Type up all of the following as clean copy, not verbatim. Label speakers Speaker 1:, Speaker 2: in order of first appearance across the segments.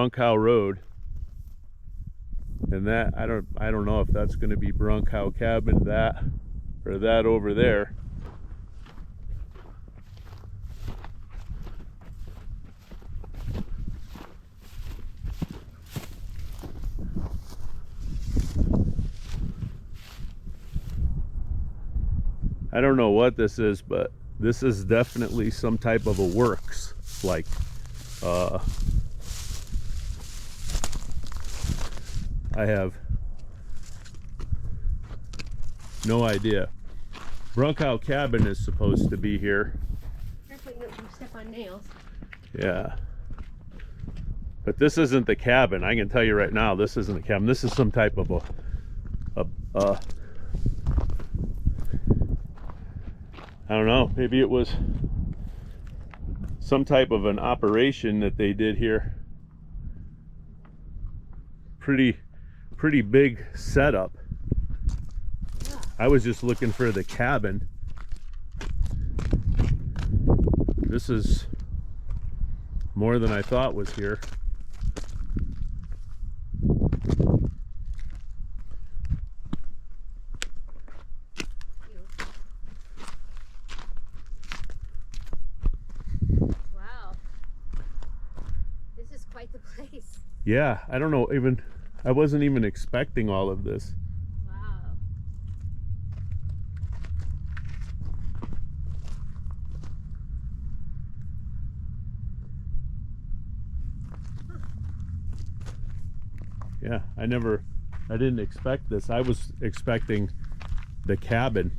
Speaker 1: Brunkow Road. And that, I don't know if that's going to be Brunkow Cabin, that, or that over there. I don't know what this is, but this is definitely some type of a works, like I have no idea. Brunkow Cabin is supposed to be here.
Speaker 2: Careful, you don't step on nails.
Speaker 1: Yeah. But this isn't the cabin. I can tell you right now, this isn't the cabin. This is some type of I don't know, maybe it was some type of an operation that they did here. Pretty big setup.
Speaker 2: Yeah.
Speaker 1: I was just looking for the cabin. This is more than I thought was here.
Speaker 2: Wow. This is quite the place.
Speaker 1: Yeah, I don't know, I wasn't even expecting all of this.
Speaker 2: Wow.
Speaker 1: Yeah, I didn't expect this. I was expecting the cabin.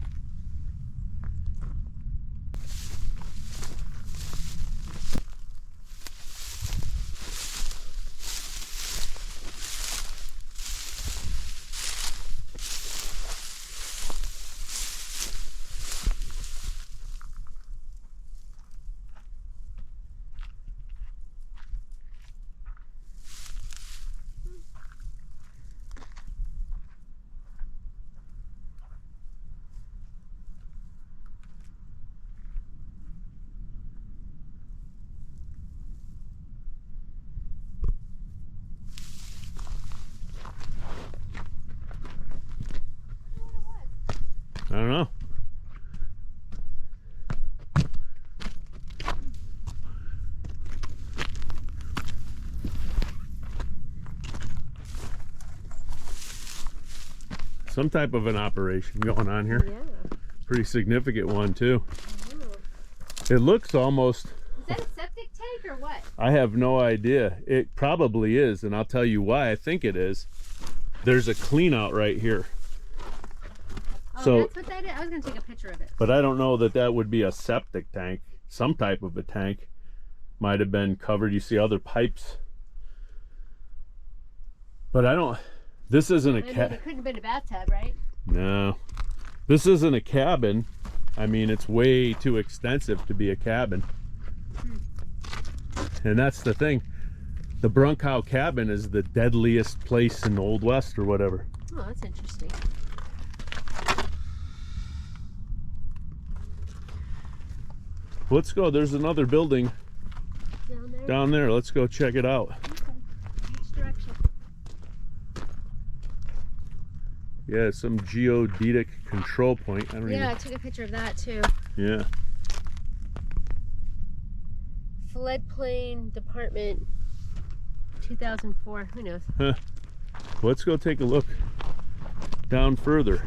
Speaker 1: I don't know. Some type of an operation going on here.
Speaker 2: Yeah.
Speaker 1: Pretty significant one too.
Speaker 2: Oh.
Speaker 1: It looks almost...
Speaker 2: Is that a septic tank or what?
Speaker 1: I have no idea. It probably is, and I'll tell you why I think it is. There's a clean out right here.
Speaker 2: Oh,
Speaker 1: So,
Speaker 2: that's what that is? I was going to take a picture of it.
Speaker 1: but I don't know that that would be a septic tank. Some type of a tank might have been covered. You see other pipes. But I don't... This isn't a
Speaker 2: I mean, it couldn't have been a bathtub, right?
Speaker 1: No. This isn't a cabin. I mean, it's way too extensive to be a cabin. And that's the thing. The Brunkow Cabin is the deadliest place in the Old West or whatever.
Speaker 2: Oh, that's interesting.
Speaker 1: Let's go. There's another building
Speaker 2: Down there?
Speaker 1: down there. Let's go check it out.
Speaker 2: Okay. Which direction?
Speaker 1: Yeah, some geodetic control point. I don't
Speaker 2: Yeah, I took a picture of that too.
Speaker 1: even... Yeah.
Speaker 2: Floodplain Department 2004. Who knows?
Speaker 1: Huh. Let's go take a look down further.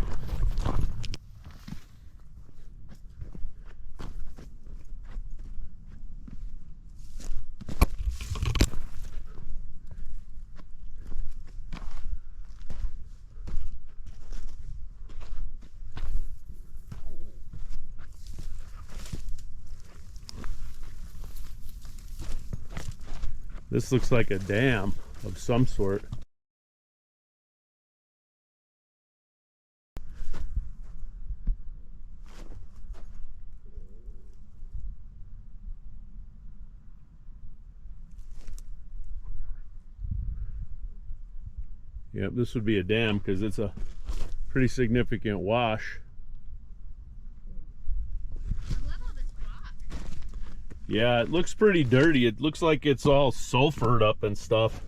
Speaker 1: This looks like a dam of some sort. Yep, this would be a dam because it's a pretty significant wash.
Speaker 2: I love all this rock.
Speaker 1: Yeah, it looks pretty dirty. It looks like it's all sulfured up and stuff.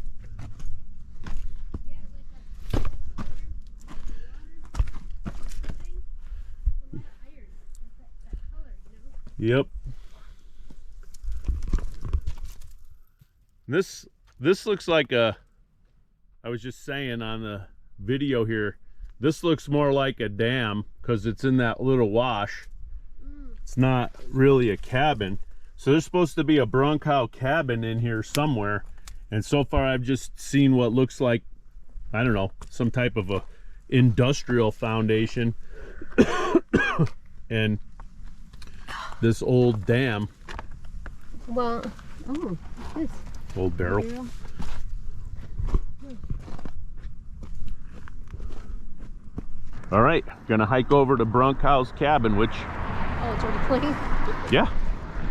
Speaker 1: Yep. This looks like a, I was just saying on the video here, this looks more like a dam because it's in that little wash. It's not really a cabin. So there's supposed to be a Brunkow cabin in here somewhere. And so far I've just seen what looks like, I don't know, some type of a industrial foundation and this old dam.
Speaker 2: Well, oh, this
Speaker 1: old barrel. All right, gonna hike over to Brunkow's cabin, which,
Speaker 2: oh, it's already playing.
Speaker 1: yeah,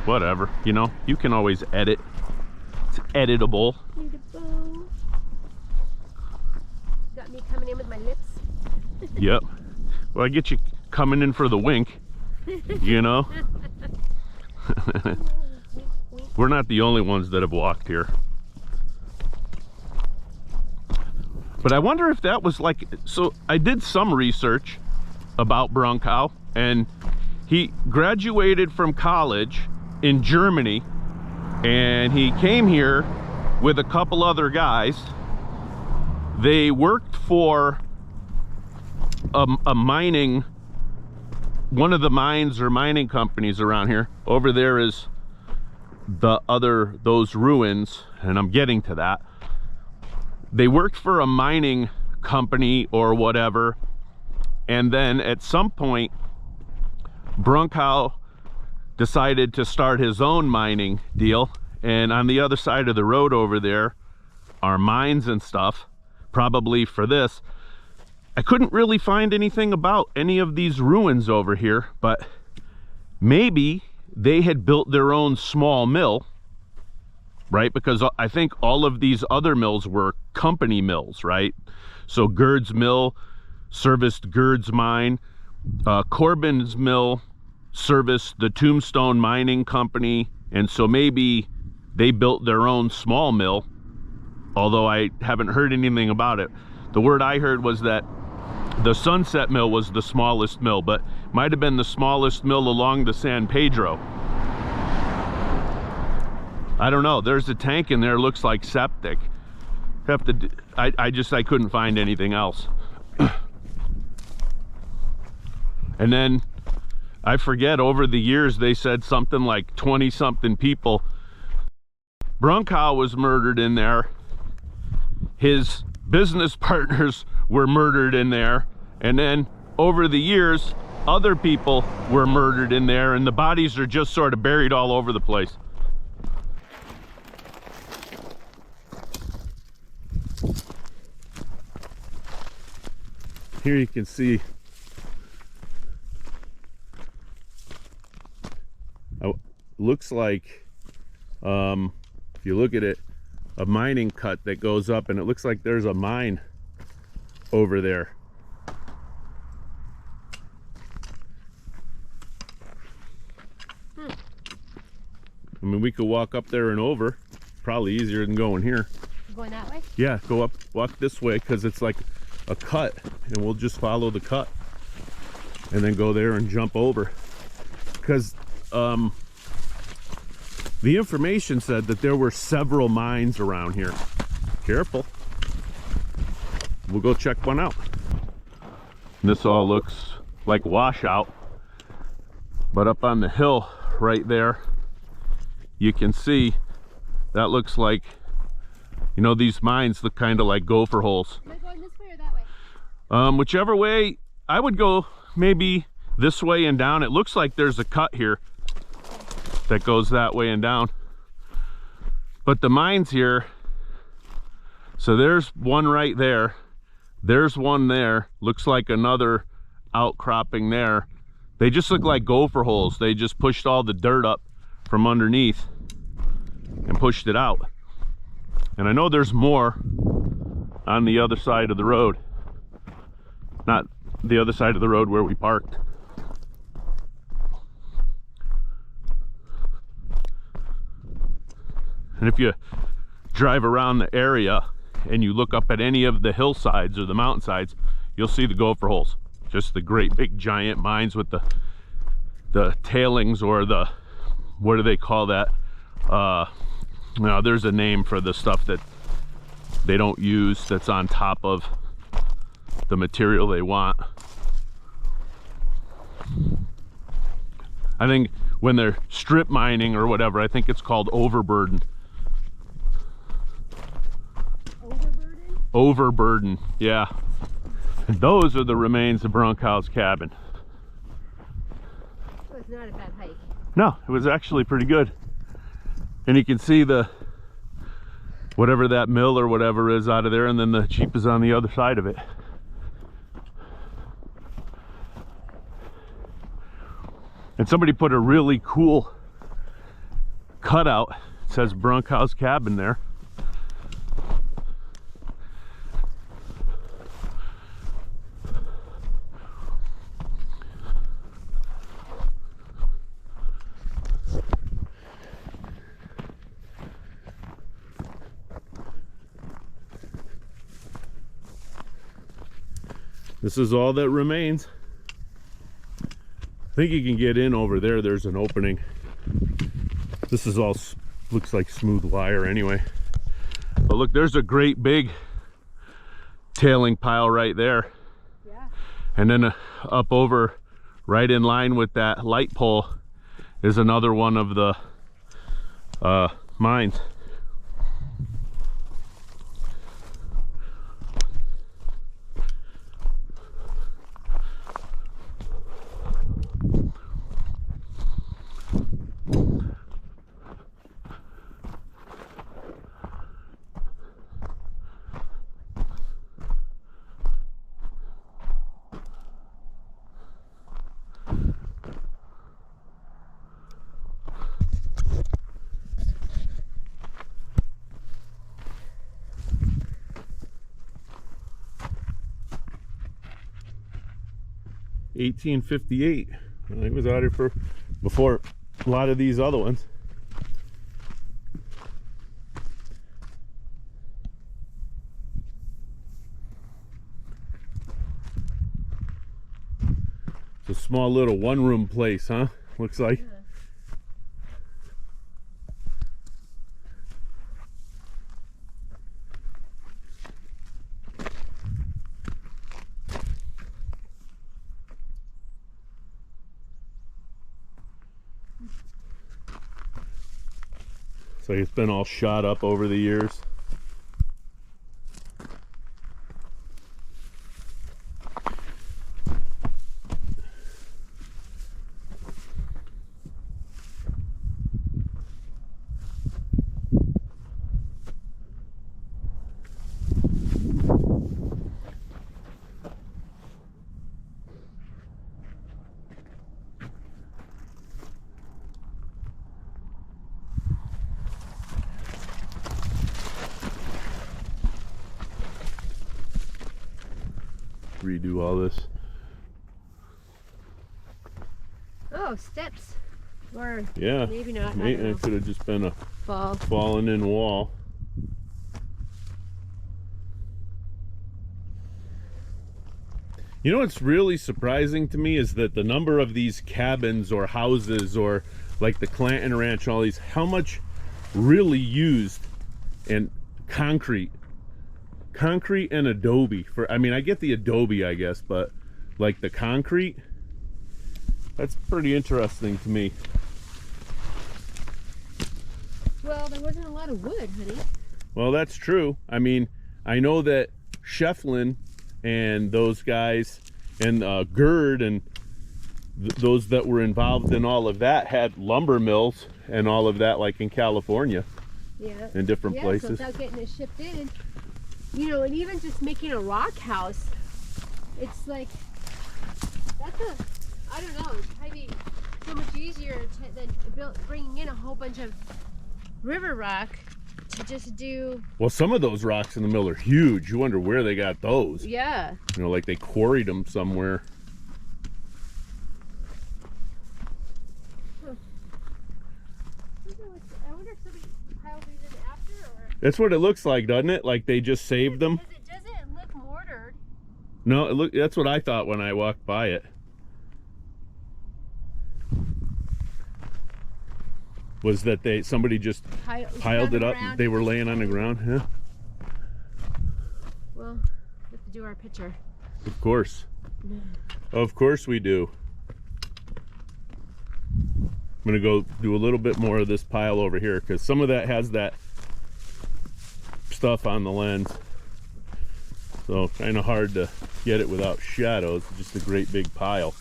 Speaker 1: whatever, you know, you can always edit. It's editable.
Speaker 2: Got me coming in with my lips.
Speaker 1: Yep. Well, I get you coming in for the wink, you know. We're not the only ones that have walked here. But I wonder if that was like, so I did some research about Brunkow, and he graduated from college in Germany, and he came here with a couple other guys. They worked for a mining, one of the mines or mining companies around here. Over there is those ruins, and I'm getting to that. They worked for a mining company or whatever, and then at some point Brunkow decided to start his own mining deal, and on the other side of the road over there are mines and stuff, probably for this. I couldn't really find anything about any of these ruins over here, but maybe they had built their own small mill, right? Because I think all of these other mills were company mills, right? So Gerd's mill serviced Gerd's mine. Corbin's mill serviced the Tombstone mining company. And so maybe they built their own small mill, although I haven't heard anything about it. The word I heard was that the Sunset Mill was the smallest mill, but might have been the smallest mill along the San Pedro. I don't know. There's a tank in there, looks like septic. Have to, I couldn't find anything else. And then I forget, over the years they said something like 20 something people. Brunkow was murdered in there. His business partners were murdered in there. And then over the years, other people were murdered in there, and the bodies are just sort of buried all over the place. Here you can see looks like, if you look at it, a mining cut that goes up, and it looks like there's a mine over there. I mean, we could walk up there and over. Probably easier than going here.
Speaker 2: Going that way?
Speaker 1: Yeah, go up, walk this way, because it's like a cut, and we'll just follow the cut and then go there and jump over. Because the information said that there were several mines around here. Careful. We'll go check one out. This all looks like washout, but up on the hill right there, you can see that looks like, you know, these mines look kind of like gopher holes.
Speaker 2: Am I going this way or that way?
Speaker 1: Whichever way. I would go maybe this way and down. It looks like there's a cut here that goes that way and down. But the mines here, so there's one right there. There's one there. Looks like another outcropping there. They just look like gopher holes. They just pushed all the dirt up from underneath and pushed it out. And I know there's more on the other side of the road. Not the other side of the road where we parked. And if you drive around the area and you look up at any of the hillsides or the mountainsides, you'll see the gopher holes. Just the great big giant mines with the tailings or the what do they call that? Now there's a name for the stuff that they don't use that's on top of the material they want. I think when they're strip mining or whatever, I think it's called overburden.
Speaker 2: Overburden?
Speaker 1: Overburden, yeah. And those are the remains of Brunkow's cabin.
Speaker 2: So it's not a bad hike.
Speaker 1: No, it was actually pretty good. And you can see the whatever that mill or whatever is out of there, and then the Jeep is on the other side of it. And somebody put a really cool cutout. It says Brunkow's Cabin there. This is all that remains. I think you can get in over there. There's an opening. This is all looks like smooth wire anyway. But look, there's a great big tailing pile right there.
Speaker 2: Yeah.
Speaker 1: And then up over, right in line with that light pole, is another one of the mines. $18.58. He was out here for before a lot of these other ones. It's a small little one-room place, huh? Looks like.
Speaker 2: Yeah.
Speaker 1: So it's been all shot up over the years. Redo all this.
Speaker 2: Oh, steps. Or
Speaker 1: Yeah,
Speaker 2: maybe not.
Speaker 1: it could have just been a
Speaker 2: Fall.
Speaker 1: fallen in wall. You know what's really surprising to me is that the number of these cabins or houses or like the Clanton Ranch, all these, how much really used and concrete and adobe for, I mean, I get the adobe, I guess, but like the concrete, that's pretty interesting to me.
Speaker 2: Well, there wasn't a lot of wood, honey.
Speaker 1: Well, that's true. I mean, I know that Shefflin and those guys and Gerd and those that were involved in all of that had lumber mills and all of that, like in California.
Speaker 2: Yeah.
Speaker 1: In different places.
Speaker 2: So without getting it shipped in, you know, and even just making a rock house, it's like, that's a, I don't know, it's probably so much easier than bringing in a whole bunch of river rock to just do.
Speaker 1: Well, some of those rocks in the mill are huge. You wonder where they got those.
Speaker 2: Yeah.
Speaker 1: You know, like they quarried them somewhere.
Speaker 2: Huh. I wonder if somebody piled these in after, or.
Speaker 1: That's what it looks like, doesn't it? Like they just saved them.
Speaker 2: Because it doesn't look mortared.
Speaker 1: No, that's what I thought when I walked by it. was that somebody just piled it up. They were laying on the ground. Yeah.
Speaker 2: Well, we have to do our picture.
Speaker 1: Of course. Of course we do. I'm gonna go do a little bit more of this pile over here because some of that has that stuff on the lens. So kind of hard to get it without shadows. Just a great big pile.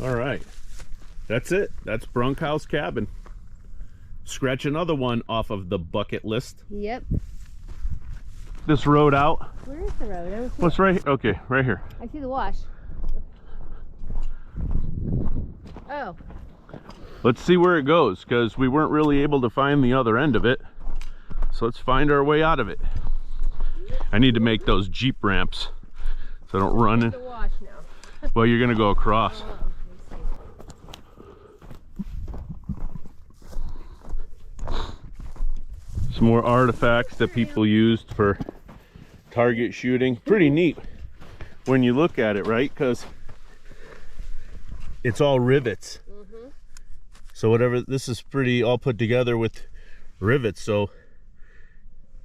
Speaker 1: All right, that's it. That's Brunkow Cabin. Scratch another one off of the bucket list.
Speaker 2: Yep.
Speaker 1: This road out.
Speaker 2: Where is the road? I don't see
Speaker 1: What's
Speaker 2: it.
Speaker 1: right? Okay, right here.
Speaker 2: I see the wash. Oh.
Speaker 1: Let's see where it goes because we weren't really able to find the other end of it. So let's find our way out of it. I need to make those Jeep ramps so I don't run in.
Speaker 2: The wash now.
Speaker 1: Well, you're gonna go across.
Speaker 2: Oh.
Speaker 1: Some more artifacts that people used for target shooting. Pretty neat when you look at it, right? Because it's all rivets. So whatever, this is pretty all put together with rivets. So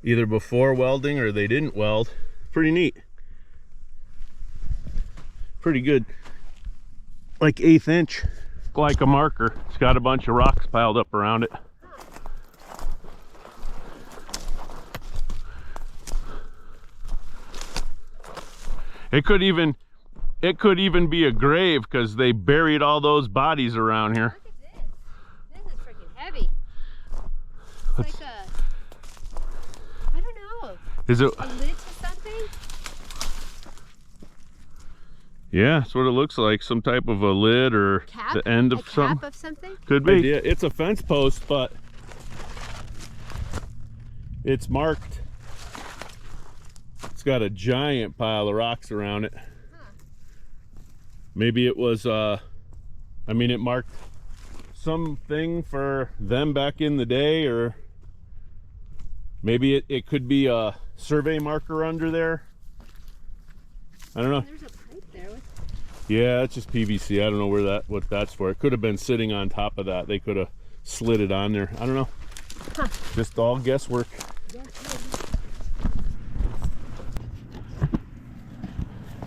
Speaker 1: either before welding or they didn't weld. Pretty neat. Pretty good. Like 1/8 inch, like a marker. It's got a bunch of rocks piled up around it. It could even be a grave because they buried all those bodies around here.
Speaker 2: Look at this. This is freaking heavy. It's like I don't know.
Speaker 1: Is it
Speaker 2: a lid to something?
Speaker 1: Yeah, that's what it looks like. Some type of a lid or
Speaker 2: Cap?
Speaker 1: the end of
Speaker 2: a
Speaker 1: something.
Speaker 2: Cap of something?
Speaker 1: Could be. Yeah, it's a fence post, but it's marked. It's got a giant pile of rocks around it.
Speaker 2: Huh.
Speaker 1: Maybe it was, I mean, it marked something for them back in the day, or maybe it could be a survey marker under there. I don't know.
Speaker 2: There's a pipe there.
Speaker 1: Yeah, it's just PVC. I don't know what that's for. It could have been sitting on top of that. They could have slid it on there. I don't know.
Speaker 2: Huh.
Speaker 1: Just all guesswork.
Speaker 2: Yeah,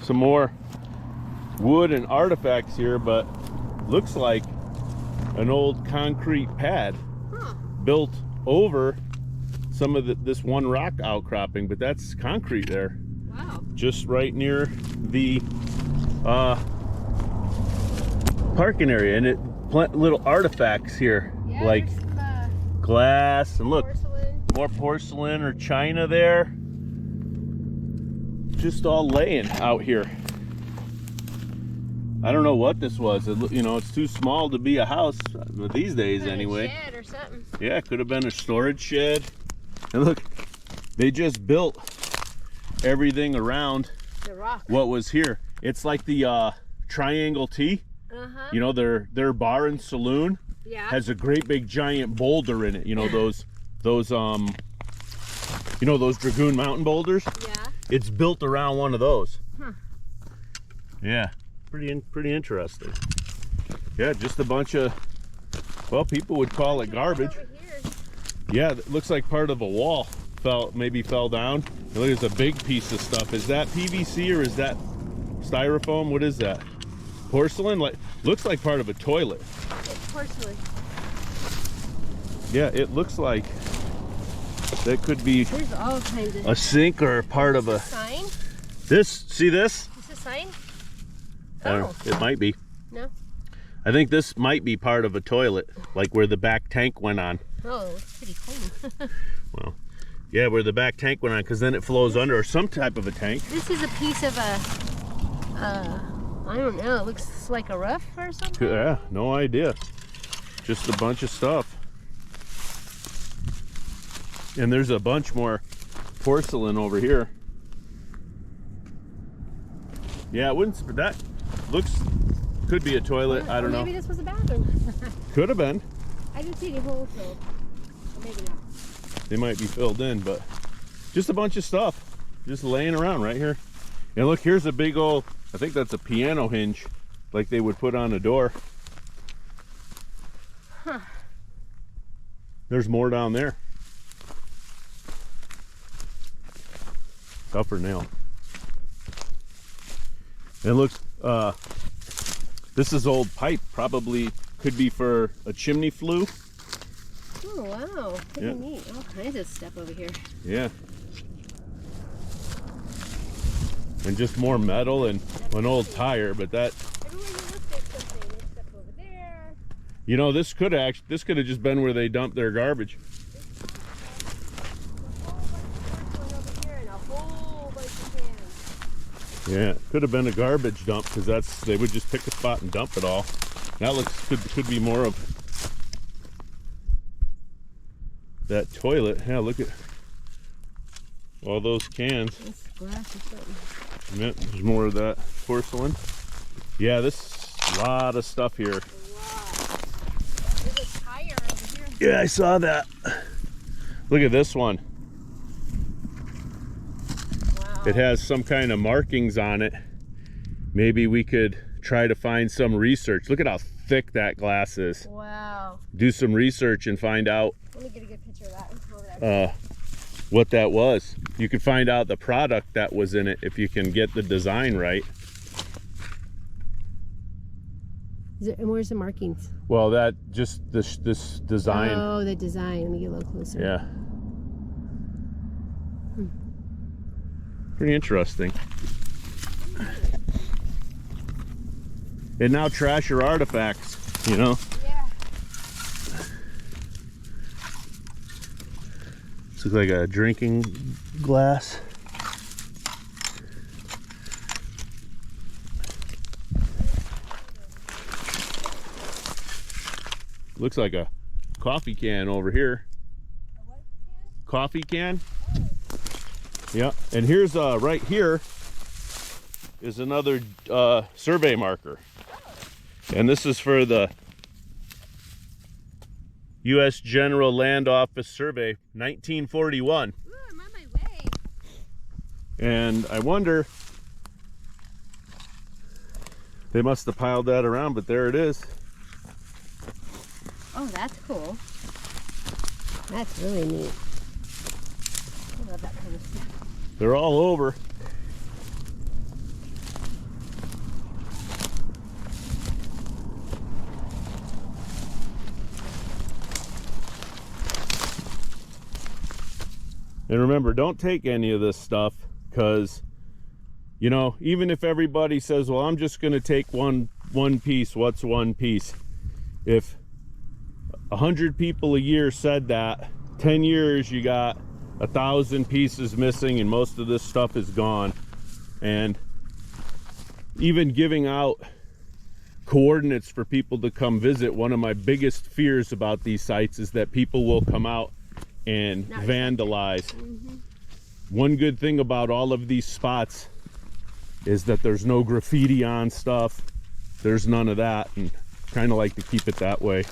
Speaker 1: Some more wood and artifacts here, but looks like an old concrete pad built over some of this one rock outcropping, but that's concrete there.
Speaker 2: Wow.
Speaker 1: Just right near the parking area, and little artifacts here,
Speaker 2: Yeah,
Speaker 1: like
Speaker 2: some,
Speaker 1: glass, and look,
Speaker 2: porcelain.
Speaker 1: more porcelain or china there. Just all laying out here. I don't know what this was. You know, it's too small to be a house these days anyway.
Speaker 2: A shed or something.
Speaker 1: Yeah, it could have been a storage shed. And look, they just built everything around
Speaker 2: The rock.
Speaker 1: what was here. It's like the Triangle T.
Speaker 2: Uh-huh.
Speaker 1: You know, their bar and saloon
Speaker 2: Yeah.
Speaker 1: has a great big giant boulder in it. You know, those you know, those Dragoon Mountain boulders?
Speaker 2: Yeah.
Speaker 1: It's built around one of those.
Speaker 2: Huh.
Speaker 1: Yeah, pretty interesting. Yeah, just a bunch of, well, people would call it garbage.
Speaker 2: Over here.
Speaker 1: Yeah, it looks like part of a wall maybe fell down. And look, there's a big piece of stuff. Is that PVC or is that styrofoam? What is that? Porcelain? Like, looks like part of a toilet.
Speaker 2: It's porcelain.
Speaker 1: Yeah, it looks like that could be
Speaker 2: There's all kinds of.
Speaker 1: a sink or part of a.
Speaker 2: Sign?
Speaker 1: See this?
Speaker 2: Is this a sign?
Speaker 1: I don't know. It might be.
Speaker 2: No.
Speaker 1: I think this might be part of a toilet, like where the back tank went on.
Speaker 2: Oh, it's pretty clean.
Speaker 1: Well, yeah, where the back tank went on, because then it flows under, or some type of a tank.
Speaker 2: This is a piece of a, I don't know, it looks like a roof or something.
Speaker 1: Yeah, no idea. Just a bunch of stuff. And there's a bunch more porcelain over here. Yeah, it wouldn't, that looks, could be a toilet, I don't know.
Speaker 2: Maybe this was a bathroom.
Speaker 1: Could have been.
Speaker 2: I didn't see any holes, so maybe not.
Speaker 1: They might be filled in, but just a bunch of stuff just laying around right here. And look, here's a big old, I think that's a piano hinge, like they would put on a door.
Speaker 2: Huh.
Speaker 1: There's more down there. Tougher nail. And it looks, this is old pipe, probably could be for a chimney flue.
Speaker 2: Oh wow, pretty neat. All kinds of stuff over here.
Speaker 1: Yeah. And just more metal and an old tire, but that.
Speaker 2: Everywhere you look, there's something. There's stuff over there.
Speaker 1: You know, this could have just been where they dumped their garbage. Yeah, it could have been a garbage dump because they would just pick a spot and dump it all. That looks could be more of that toilet. Yeah, look at all those cans.
Speaker 2: That's glass or something.
Speaker 1: Yeah, there's more of that porcelain. Yeah, this a lot of stuff here.
Speaker 2: A lot. There's a tire over here.
Speaker 1: Yeah, I saw that. Look at this one.
Speaker 2: Wow.
Speaker 1: It has some kind of markings on it. Maybe we could try to find some research. Look at how thick that glass is.
Speaker 2: Wow.
Speaker 1: Do some research and find out
Speaker 2: Let me get a good picture of that. Over there.
Speaker 1: what that was. You could find out the product that was in it if you can get the design right.
Speaker 2: And where's the markings?
Speaker 1: Well, that just this design.
Speaker 2: Oh, the design. Let me get a little closer.
Speaker 1: Yeah. Pretty interesting. And now trash your artifacts, you know?
Speaker 2: Yeah.
Speaker 1: This looks like a drinking glass. Looks like a coffee can over here.
Speaker 2: A what can?
Speaker 1: Coffee can?
Speaker 2: Oh.
Speaker 1: Yeah, and here's right here is another survey marker. And this is for the U.S. General Land Office Survey, 1941.
Speaker 2: Ooh, I'm on my way.
Speaker 1: And I wonder, they must have piled that around, but there it is.
Speaker 2: Oh, that's cool. That's really neat. I love that kind of stuff.
Speaker 1: They're all over. And remember, don't take any of this stuff, because, you know, even if everybody says, well, I'm just going to take one piece, what's one piece? If 100 people a year said that, 10 years you got 1,000 pieces missing and most of this stuff is gone. And even giving out coordinates for people to come visit, one of my biggest fears about these sites is that people will come out and vandalize.
Speaker 2: Mm-hmm.
Speaker 1: One good thing about all of these spots is that there's no graffiti on stuff. There's none of that, and kind of like to keep it that way.